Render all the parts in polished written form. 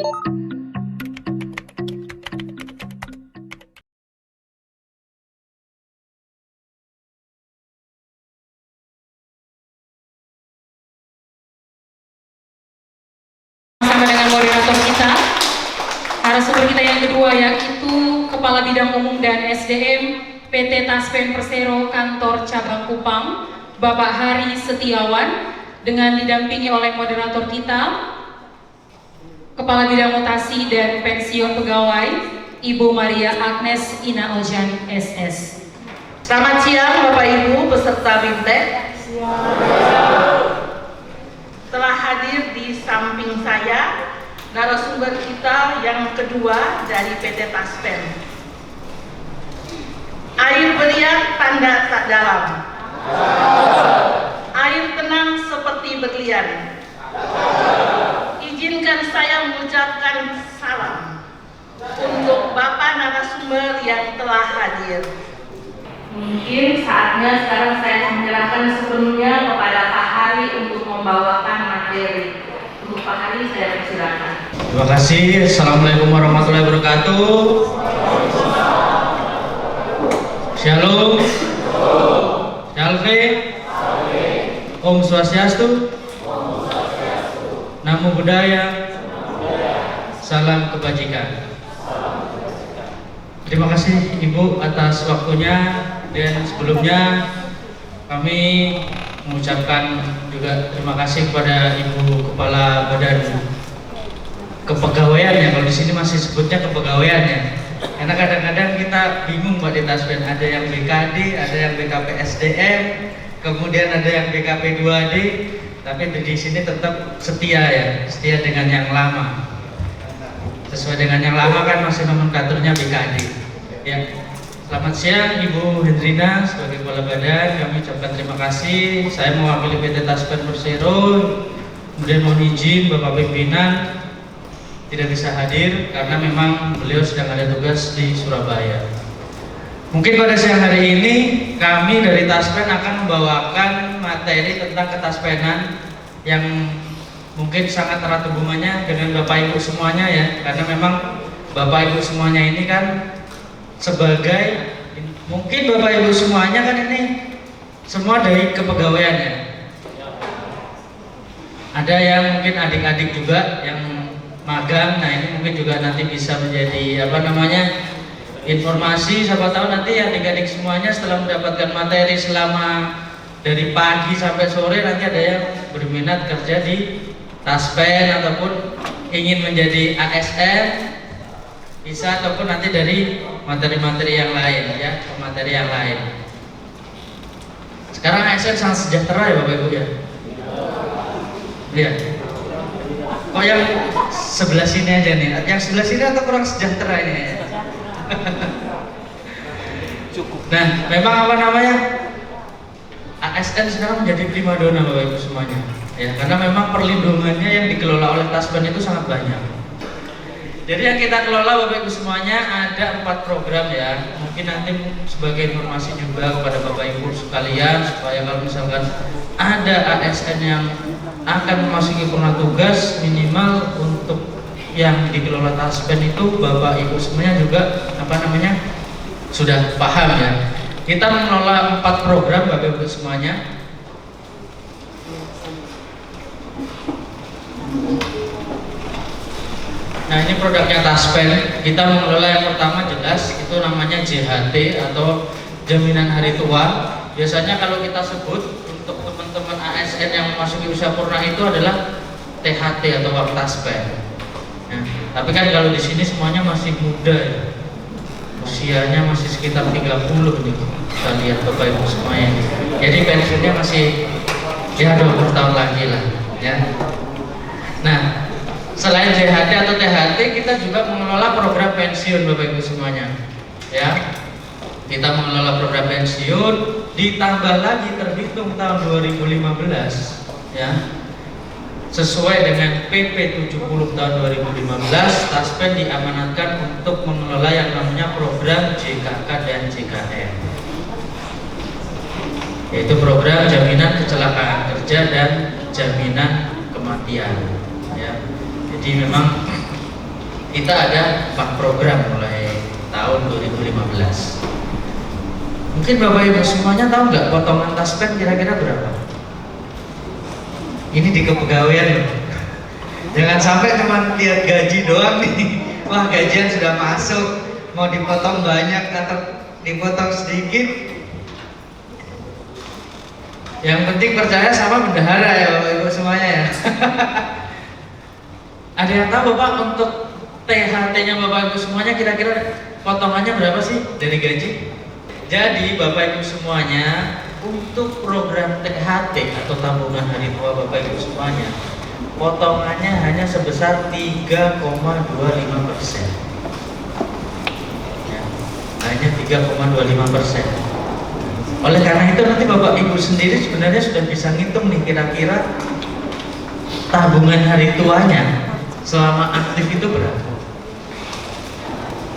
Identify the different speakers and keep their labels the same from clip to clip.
Speaker 1: Sama dengan moderator kita, narasumber kita yang kedua yaitu Kepala Bidang Umum dan SDM PT Taspen Persero Kantor Cabang Kupang, Bapak Hari Setiawan, dengan didampingi oleh moderator kita, Kepala Bidang Mutasi dan Pensiun Pegawai, Ibu Maria Agnes Ina Ojan SS.
Speaker 2: Selamat siang Bapak Ibu peserta BIMTEK. Telah hadir di samping saya narasumber kita yang kedua dari PT Taspen. Air beriak tanda tak dalam, air tenang seperti berlian. Izinkan saya mengucapkan salam untuk Bapak narasumber yang telah hadir.
Speaker 3: Mungkin saatnya sekarang saya menyerahkan sepenuhnya kepada Pak Hari untuk membawakan materi. Untuk Pak Hari saya persilakan.
Speaker 4: Terima kasih. Assalamualaikum warahmatullahi wabarakatuh. Shalom. Shalve. Om Swastiastu. Namo Buddhaya. Salam kebajikan. Terima kasih Ibu atas waktunya, dan sebelumnya kami mengucapkan juga terima kasih kepada Ibu Kepala Badan Kepegawaian, ya kalau di sini masih sebutnya kepegawaian ya. Karena kadang-kadang kita bingung Pak di Taspen, ada yang BKD, ada yang BKP SDM, kemudian ada yang BKP 2D, tapi di sini tetap setia ya, setia dengan yang lama. Sesuai dengan yang lama kan masih nomenklaturnya BKD. Ya. Selamat siang Ibu Hendrina sebagai Kepala Badan, kami ucapkan terima kasih. Saya mewakili PT Taspen Persero, kemudian mohon izin Bapak Pimpinan tidak bisa hadir karena memang beliau sedang ada tugas di Surabaya. Mungkin pada siang hari ini kami dari Taspen akan membawakan materi tentang ketaspenan yang mungkin sangat erat hubungannya dengan Bapak Ibu semuanya ya, karena memang Bapak Ibu semuanya ini kan sebagai, mungkin Bapak Ibu semuanya kan ini semua dari kepegawaiannya. Ada yang mungkin adik-adik juga yang magang, nah ini mungkin juga nanti bisa menjadi informasi, siapa tahu nanti adik-adik semuanya setelah mendapatkan materi selama dari pagi sampai sore, nanti ada yang berminat kerja di Taspen ataupun ingin menjadi ASN bisa, ataupun nanti dari materi-materi yang lain ya, materi yang lain. Sekarang ASN sangat sejahtera ya Bapak Ibu ya. Iya. Oh yang sebelah sini aja nih, yang sebelah sini atau kurang sejahtera ini? Cukup. Nah, memang ASN sekarang menjadi primadona Bapak Ibu semuanya. Ya, karena memang perlindungannya yang dikelola oleh Taspen itu sangat banyak. Jadi yang kita kelola Bapak Ibu semuanya ada 4 program ya. Mungkin nanti sebagai informasi juga kepada Bapak Ibu sekalian, supaya kalau misalkan ada ASN yang akan memasuki purna tugas, minimal untuk yang dikelola Taspen itu Bapak Ibu semuanya juga sudah paham ya. Kita mengelola 4 program Bapak Ibu semuanya. Nah ini produknya Taspen. Kita mengelola yang pertama jelas itu namanya JHT atau Jaminan Hari Tua. Biasanya kalau kita sebut untuk teman-teman ASN yang memasuki usia purna itu adalah THT atau Uang Taspen. Nah, tapi kan kalau di sini semuanya masih muda ya. Usianya masih sekitar 30 nih. Kita lihat Bapak Ibu semuanya. Jadi pensiunnya masih ya 20 tahun lagi lah ya. Nah, selain JHT atau THT, kita juga mengelola program pensiun Bapak Ibu semuanya ya. Kita mengelola program pensiun, ditambah lagi terhitung tahun 2015 ya, sesuai dengan PP 70 tahun 2015, Taspen diamanatkan untuk mengelola yang namanya program JKK dan JKM, yaitu program jaminan kecelakaan kerja dan jaminan kematian ya. Jadi memang kita ada 4 program mulai tahun 2015. Mungkin Bapak Ibu semuanya tahu nggak potongan taspen kira-kira berapa? Ini di kepegawaian loh. Jangan sampai cuma lihat gaji doang nih. Wah, gajian sudah masuk, mau dipotong banyak atau dipotong sedikit. Yang penting percaya sama bendahara ya Bapak Ibu semuanya ya. Ada yang tahu Bapak untuk THT-nya Bapak Ibu semuanya kira-kira potongannya berapa sih dari gaji? Jadi Bapak Ibu semuanya untuk program THT atau tabungan hari tua Bapak Ibu semuanya, potongannya hanya sebesar 3,25%. Ya, hanya 3,25%. Oleh karena itu nanti Bapak Ibu sendiri sebenarnya sudah bisa ngitung nih kira-kira tabungan hari tuanya selama aktif itu berapa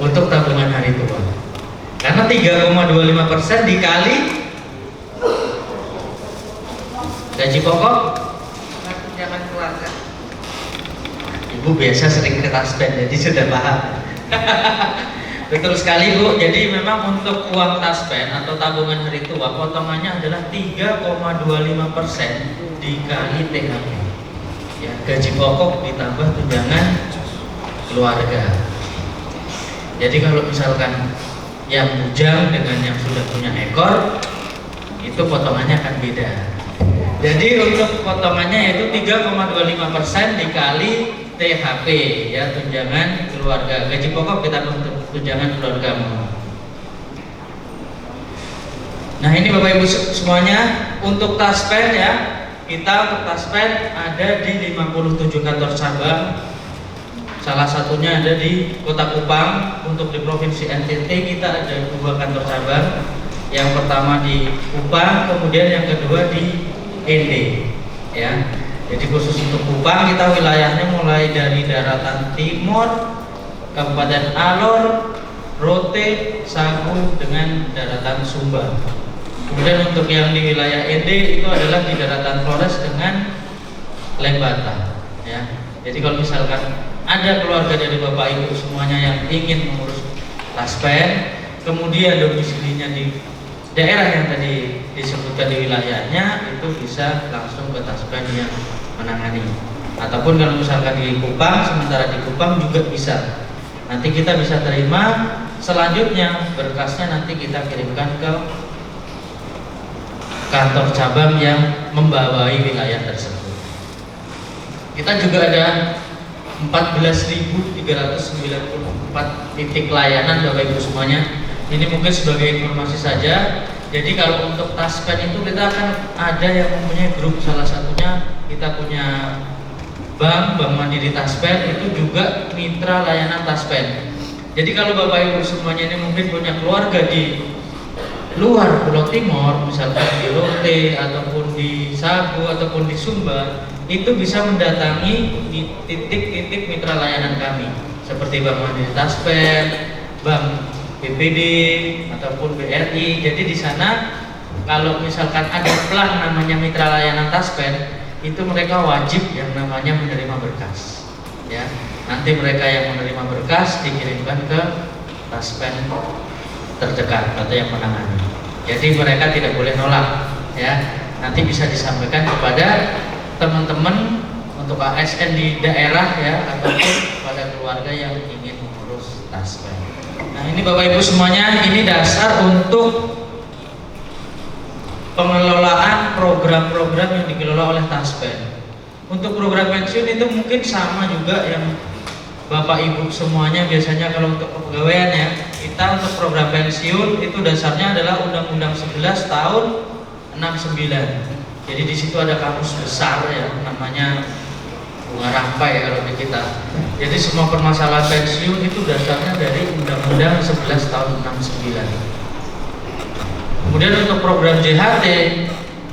Speaker 4: untuk tabungan hari tua. Karena 3,25% dikali gaji pokok tunjangan keluarga. Ibu biasa sering ke taspen jadi sudah paham. Betul sekali Bu, jadi memang untuk uang taspen atau tabungan hari tua potongannya adalah 3,25% dikali THP. Ya, gaji pokok ditambah tunjangan keluarga. Jadi kalau misalkan yang bujang dengan yang sudah punya ekor, itu potongannya akan beda. Jadi untuk potongannya yaitu 3,25% dikali THP, ya, tunjangan keluarga. Gaji pokok kita tunjangan keluargamu. Nah ini Bapak Ibu semuanya untuk taspen ya, kita untuk taspen ada di 57 kantor cabang. Salah satunya ada di Kota Kupang. Untuk di Provinsi NTT kita ada 2 kantor cabang. Yang pertama di Kupang, kemudian yang kedua di ND. Ya. Jadi khusus untuk Kupang kita wilayahnya mulai dari daratan timur, Kabupaten Alor, Rote, Sagu dengan daratan Sumba. Kemudian untuk yang di wilayah ND itu adalah di daratan Flores dengan Lembata. Ya. Jadi kalau misalkan ada keluarga dari Bapak Ibu semuanya yang ingin mengurus taspen, kemudian domisilinya di daerah yang tadi disebutkan di wilayahnya, itu bisa langsung ke taspen yang menangani. Ataupun kalau misalkan di Kupang, sementara di Kupang juga bisa. Nanti kita bisa terima, selanjutnya berkasnya nanti kita kirimkan ke kantor cabang yang membawai wilayah tersebut. Kita juga ada 14.394 titik layanan Bapak Ibu semuanya. Ini mungkin sebagai informasi saja. Jadi kalau untuk taspen itu kita akan ada yang mempunyai grup, salah satunya kita punya Bank Mandiri Taspen, itu juga mitra layanan taspen. Jadi kalau Bapak Ibu semuanya ini mungkin punya keluarga di luar Pulau Timur, misalkan di Rote ataupun di Sagu ataupun di Sumba, itu bisa mendatangi titik-titik mitra layanan kami seperti Bank Mandiri Taspen, Bank BPD ataupun BRI. Jadi di sana kalau misalkan ada pelang namanya mitra layanan taspen, itu mereka wajib yang namanya menerima berkas. Ya, nanti mereka yang menerima berkas dikirimkan ke taspen terdekat atau yang menangani. Jadi mereka tidak boleh nolak. Ya, nanti bisa disampaikan kepada teman-teman untuk ASN di daerah ya, ataupun pada keluarga yang ingin mengurus taspen. Nah ini Bapak Ibu semuanya, ini dasar untuk pengelolaan program-program yang dikelola oleh taspen. Untuk program pensiun itu mungkin sama juga yang Bapak Ibu semuanya biasanya kalau untuk kepegawaian ya, kita untuk program pensiun itu dasarnya adalah Undang-Undang 11 tahun 69. Jadi di situ ada kamus besar ya, namanya bunga rampai kalau di kita. Jadi semua permasalahan pensiun itu dasarnya dari Undang-Undang 11 tahun 69. Kemudian untuk program JHT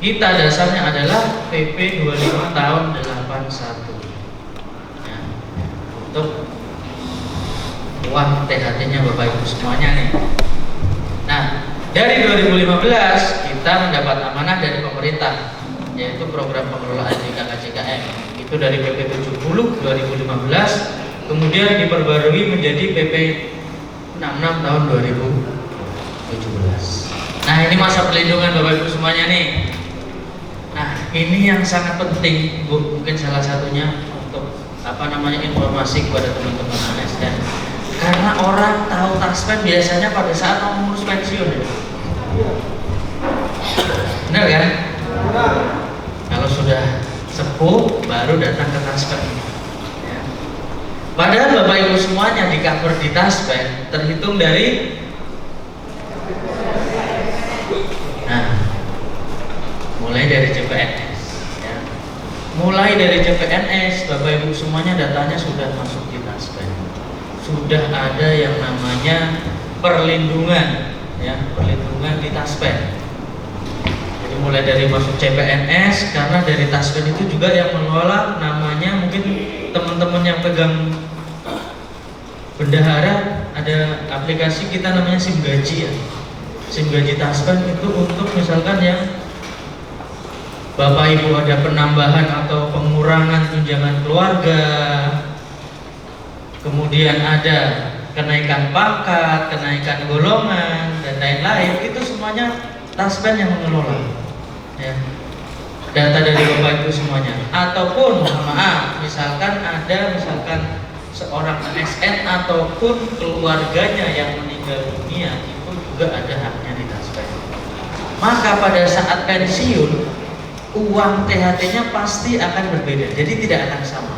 Speaker 4: kita dasarnya adalah PP 25 tahun 81. Ya, untuk uang THT-nya Bapak Ibu semuanya nih. Nah, dari 2015 kita mendapat amanah dari pemerintah, yaitu program pengelolaan JKK JKM. Itu dari PP 70 2015 kemudian diperbarui menjadi PP 66 tahun 2017. Nah, ini masa perlindungan Bapak Ibu semuanya nih. Nah, ini yang sangat penting, Bu, mungkin salah satunya untuk informasi kepada teman-teman ASN. Karena orang tahu taspen biasanya pada saat mau ngurus pensiun ya. Benar kan? Kalau sudah sepuh baru datang ke taspen. Ya. Padahal Bapak Ibu semuanya di cover di taspen terhitung dari mulai dari CPNS ya. Mulai dari CPNS Bapak Ibu semuanya datanya sudah masuk di taspen. Sudah ada yang namanya perlindungan ya, perlindungan di taspen. Jadi mulai dari masuk CPNS, karena dari taspen itu juga yang mengelola namanya, mungkin teman-teman yang pegang bendahara ada aplikasi kita namanya SIM gaji ya. SIM gaji taspen itu untuk misalkan yang Bapak Ibu ada penambahan atau pengurangan tunjangan keluarga, kemudian ada kenaikan pangkat, kenaikan golongan dan lain-lain, itu semuanya taspen yang mengelola ya. Data dari Bapak Ibu semuanya. Ataupun maaf, misalkan seorang ASN ataupun keluarganya yang meninggal dunia, itu juga ada haknya di taspen. Maka pada saat pensiun uang THT-nya pasti akan berbeda, jadi tidak akan sama.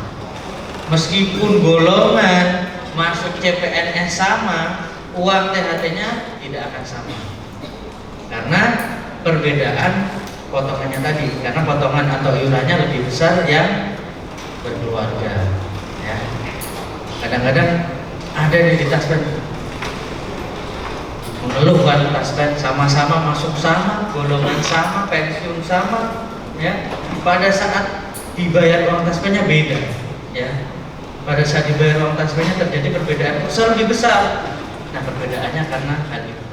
Speaker 4: Meskipun golongan masuk CPNS sama, uang THT-nya tidak akan sama. Karena perbedaan potongannya tadi, karena potongan atau iurannya lebih besar yang berkeluarga. Ya. Kadang-kadang ada di taspen mengeluhkan taspen sama-sama masuk sama, golongan sama, pensiun sama. Ya, pada saat dibayar uang taspennya beda, ya. Pada saat dibayar uang taspennya terjadi perbedaan besar lebih besar. Nah, perbedaannya karena hal itu.